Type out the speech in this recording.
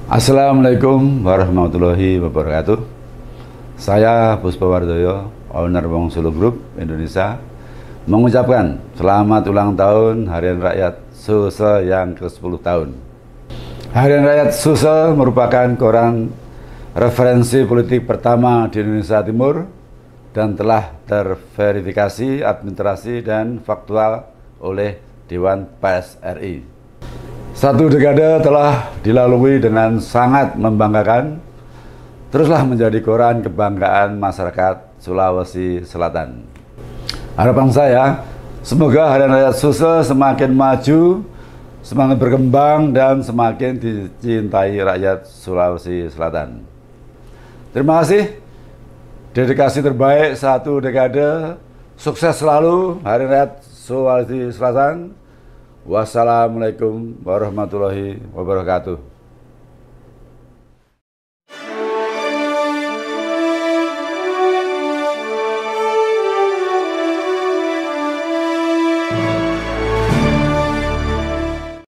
Assalamualaikum warahmatullahi wabarakatuh. Saya Puspawardoyo, owner Wong Solo Group Indonesia, mengucapkan selamat ulang tahun Harian Rakyat Sulsel yang ke-10 tahun. Harian Rakyat Sulsel merupakan koran referensi politik pertama di Indonesia Timur dan telah terverifikasi administrasi dan faktual oleh Dewan Pers RI. Satu dekade telah dilalui dengan sangat membanggakan, teruslah menjadi koran kebanggaan masyarakat Sulawesi Selatan. Harapan saya, semoga Harian Rakyat Sulsel semakin maju, semakin berkembang, dan semakin dicintai rakyat Sulawesi Selatan. Terima kasih. Dedikasi terbaik satu dekade. Sukses selalu Harian Rakyat Sulawesi Selatan. Wassalamualaikum warahmatullahi wabarakatuh.